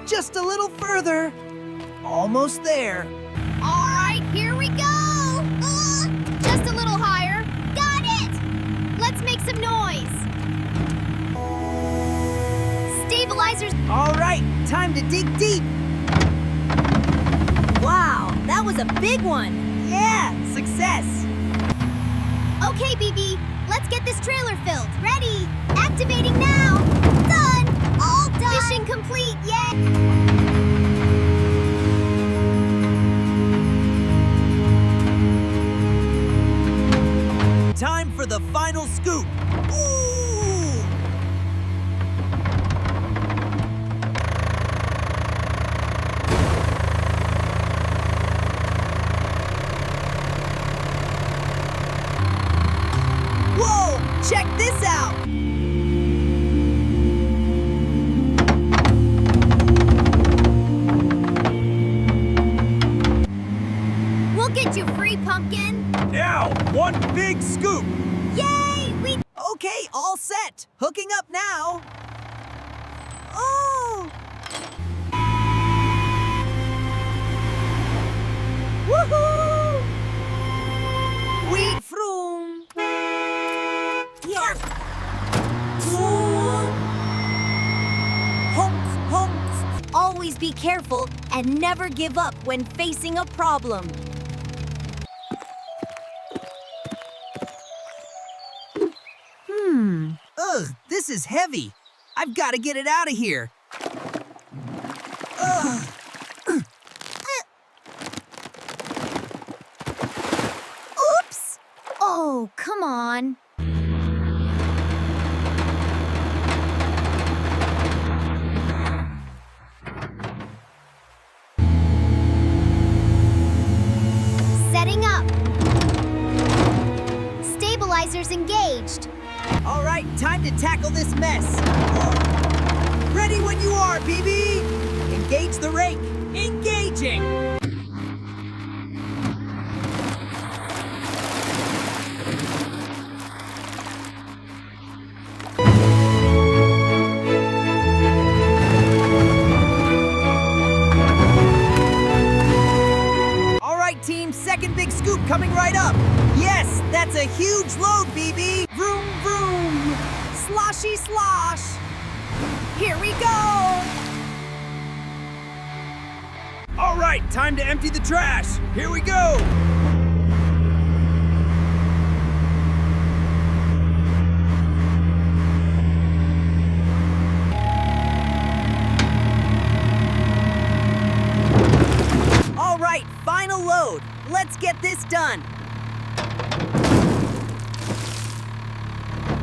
Just a little further. Almost there. All right, here we go. Just a little higher. Got it. Let's make some noise. Stabilizers. All right, time to dig deep. Wow, that was a big one. Yeah, success. Okay, Bibi, let's get this trailer filled. Ready? Activating now. Done. All done. Mission complete. Yay. Time for the final scoop. Ooh! Whoa! Check this out! We'll get you free, pumpkin. Now, one big scoop. Yay! We... Okay, all set. Hooking up now. Oh! Woohoo! Wheat vroom. Yeah. Honk, honk. Always be careful and never give up when facing a problem. Ugh, this is heavy. I've got to get it out of here. Ugh. Oops! Oh, come on. Setting up. Stabilizers engaged. All right, time to tackle this mess. Ready when you are, Bibi. Engage the rake. Engaging. All right, team, second big scoop coming right up. Yes, that's a huge load, Bibi. Vroom, vroom. Sloshy slosh. Here we go. All right, time to empty the trash. Here we go. All right, final load. Let's get this done.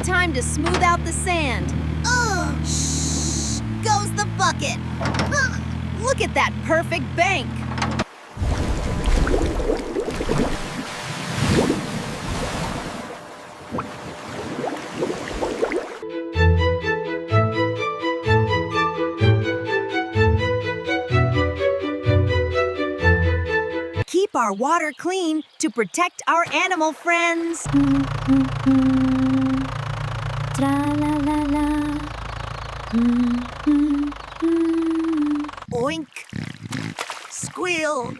Time to smooth out the sand. Ugh! Shh! Goes the bucket. Look at that perfect bank. Keep our water clean to protect our animal friends. Tra-la-la-la. Oink. Squeal.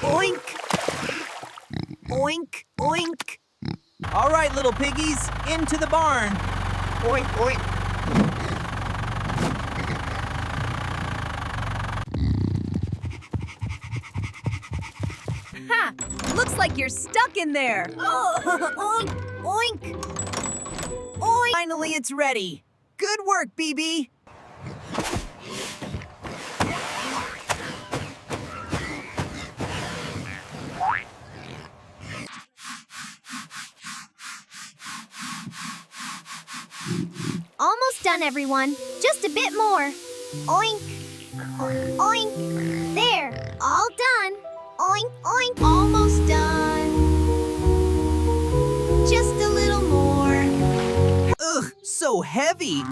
Oink. Oink, oink. All right, little piggies, into the barn. Oink, oink. Ha! Looks like you're stuck in there. Oh, oink, oink. Oink. Finally, it's ready. Good work, Bibi. Almost done, everyone. Just a bit more. Oink. Oink. There. All done. Oink, oink. Almost done. Just a little more. Ugh, so heavy.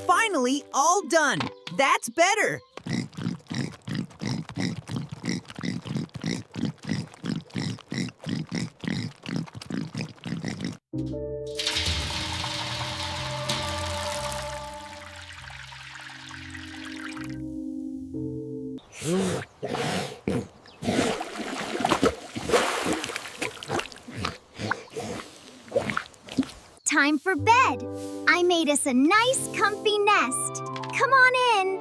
Finally, all done. That's better. time for bed. I made us a nice, comfy nest. Come on in.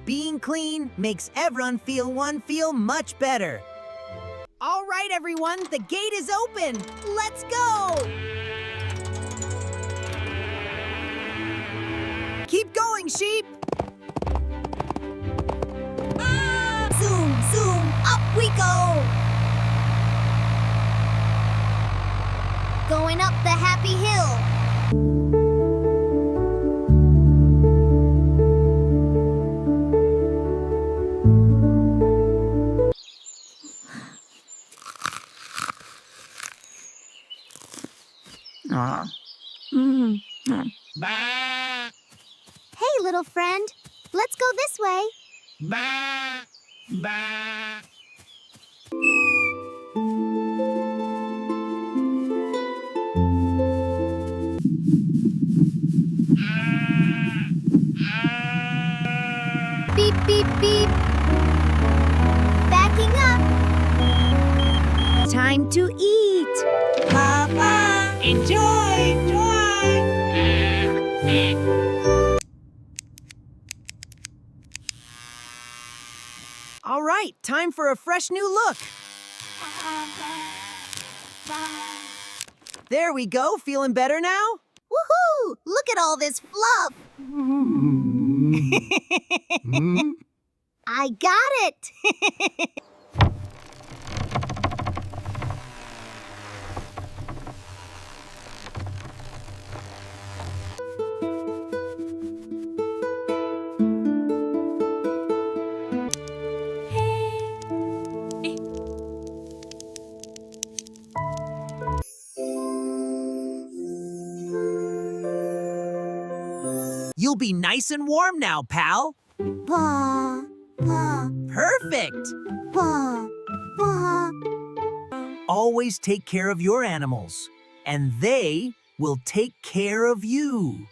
Being clean makes everyone feel much better. All right, everyone, the gate is open. Let's go. Keep going, sheep. Zoom, zoom, up we go. Going up the happy hill. Hey, little friend. Let's go this way. Beep, beep, beep. Backing up. Time to eat. Papa, enjoy. All right, time for a fresh new look. There we go, feeling better now? Woohoo! Look at all this fluff. I got it. You'll be nice and warm now, pal. Pa, pa, Perfect. pa, pa. Always take care of your animals, and they will take care of you.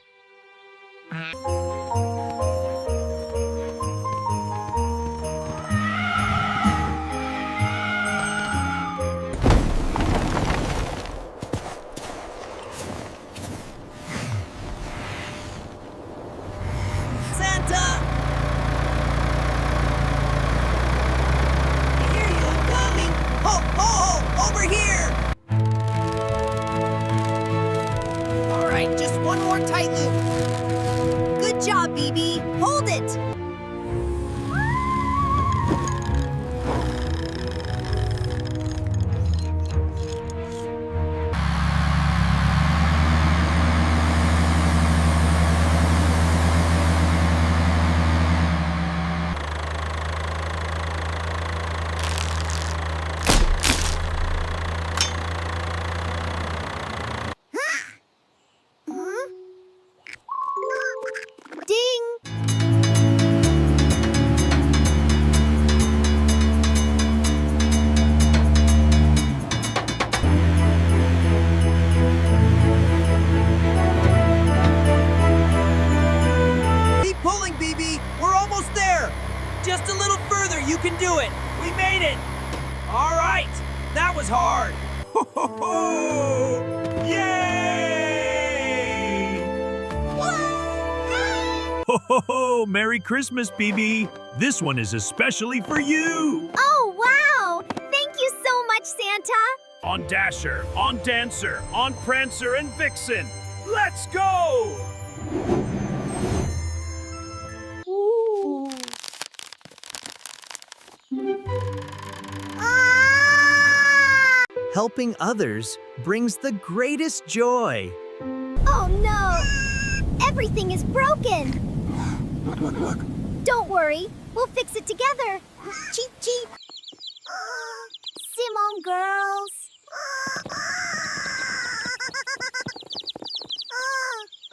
Tight loop. Good job, Bibi. Hold it. Just a little further, you can do it. We made it. All right, that was hard. Ho, ho, ho. Yay! Ho, ho, ho! Merry Christmas, Bibi. This one is especially for you. Oh, wow! Thank you so much, Santa. On Dasher, on Dancer, on Prancer and Vixen. Let's go! Ooh. Helping others brings the greatest joy. Oh no! Everything is broken! Look. Don't worry, we'll fix it together. Cheep, cheep. Simon girls.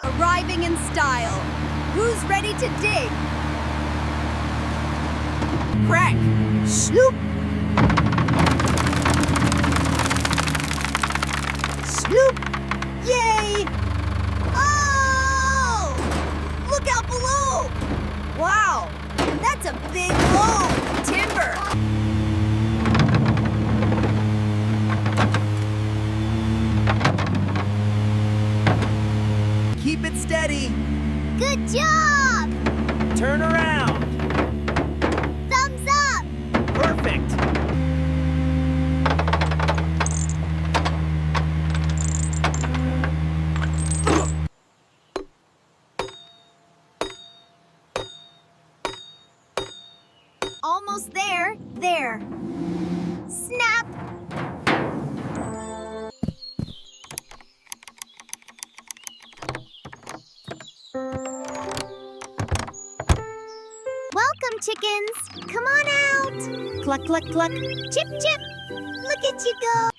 Arriving in style. Who's ready to dig? Crack! Snoop! Snoop! Yay! Oh! Look out below! go! Timber! Keep it steady. Good job! Turn around. Thumbs up! Perfect. Almost there. There. Snap! Welcome, chickens. Come on out. Cluck, cluck, cluck. Chip, chip. Look at you go.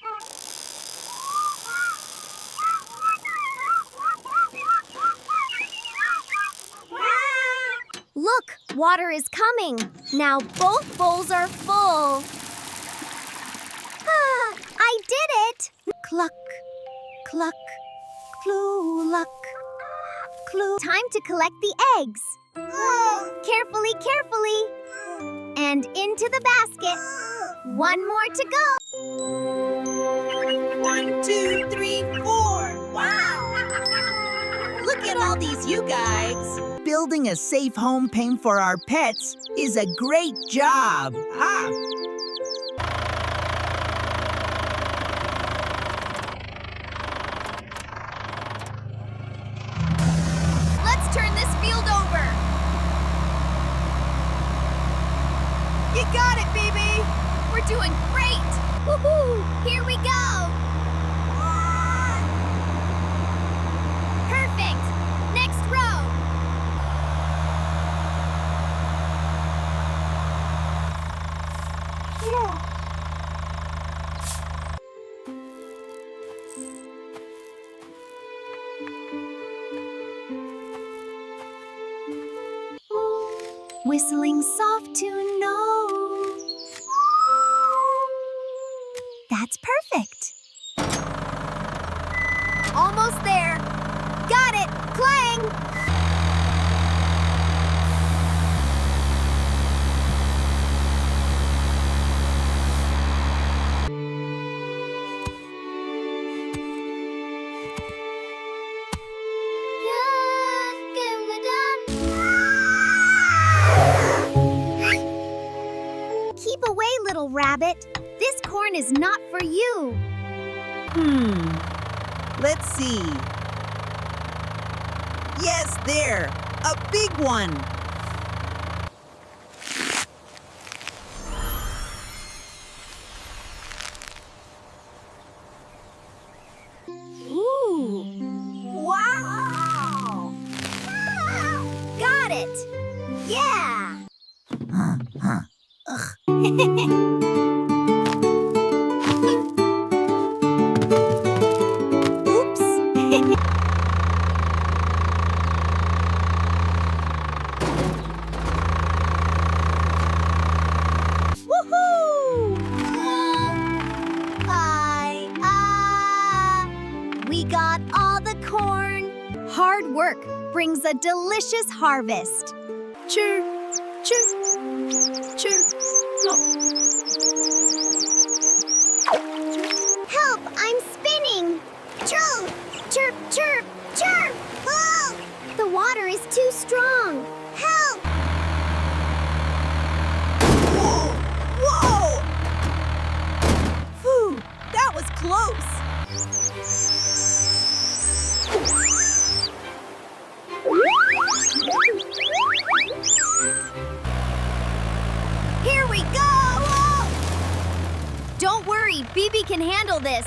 Look, water is coming. Now both bowls are full. Ah, I did it. Cluck, cluck, cluck, cluck. Time to collect the eggs. Carefully, carefully. And into the basket. One more to go. 1, 2, 3, 4. Wow! Look at all these you guys. Building a safe home pen for our pets is a great job. Let's turn this field over. You got it, Bibi. We're doing great. Woohoo! Here we go. Perfect. Next row. Whistling soft tune, no. That's perfect. Almost there. Got it. Clang. Keep away, little rabbit. This corn is not for you. Let's see. Yes, there. A big one. Ooh. Wow. Got it. Yeah. Oops. Woohoo! We got all the corn. Hard work brings a delicious harvest. Chirp, chirp, chirp. Help! I'm spinning! Chirp! Chirp, chirp, chirp! Oh! The water is too strong. Help! Whoa! Phew, that was close. Here we go! Don't worry, Bibi can handle this.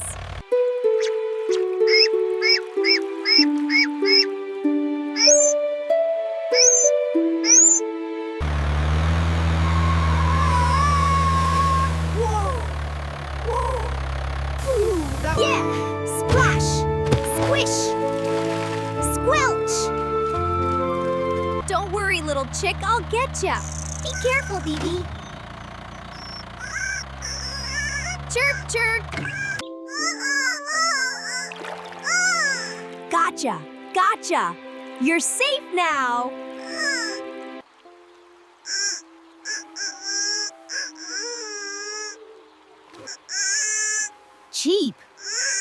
Yeah! Splash! Squish! Squelch! Don't worry, little chick, I'll get ya. Be careful, Bibi. Chirp, chirp. Gotcha, gotcha. You're safe now.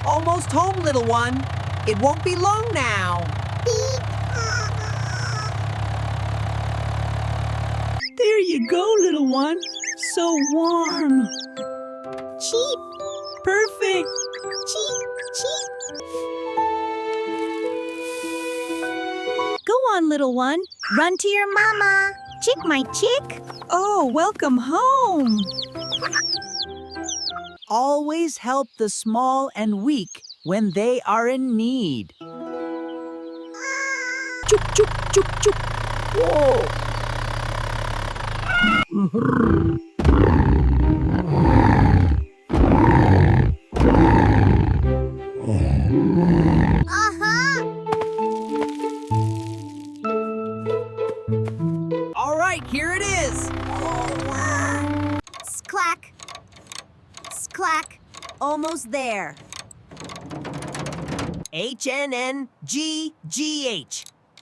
Almost home, little one. It won't be long now. There you go, little one. So warm. Cheep, Perfect. cheep, cheep. Go on, little one. Run to your mama. Chick, my chick. Oh, welcome home. Always help the small and weak when they are in need. Chook, chook, chook, chook. Whoa. Uh-huh. All right, here it is. Sclack. Sclack. Almost there. HNNGGH.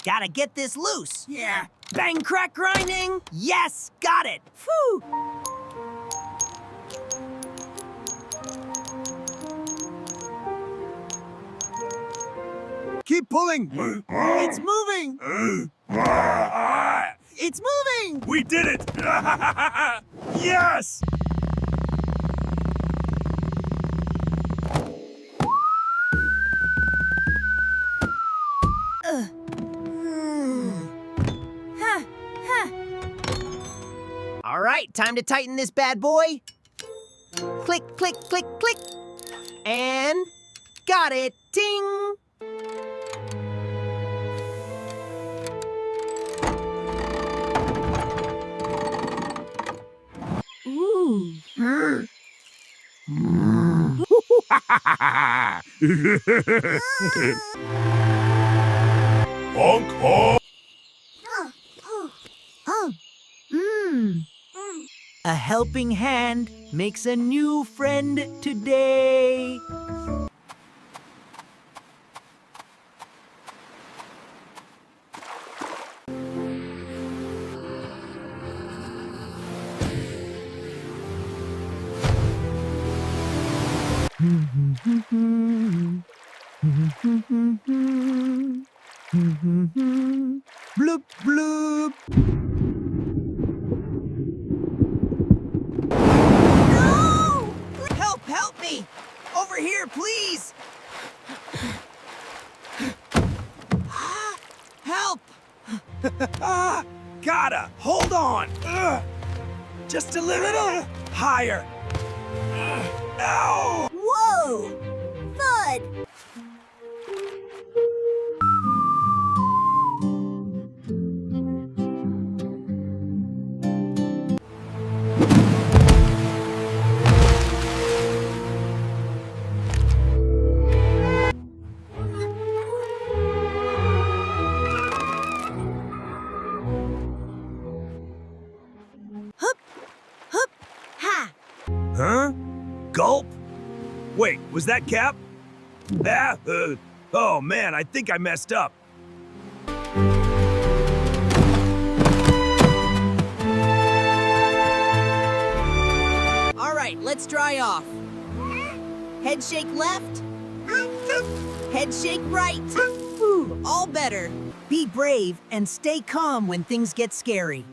Gotta get this loose. Yeah. Bang, crack, grinding. Yes, got it. Phew. Keep pulling. It's moving. It's moving. We did it. Yes. All right, time to tighten this bad boy. Click, click, click, click. And got it. Ting. Ooh. Honk, honk. A helping hand makes a new friend today. Bloop, bloop. No! Help me! Over here, please! Help! Gotta hold on. Just a little higher. No. Whoa! Thud! Huh? Gulp? Wait, was that Cap? Oh man, I think I messed up. All right, let's dry off. Head shake left. Head shake right. Whew, all better. Be brave and stay calm when things get scary.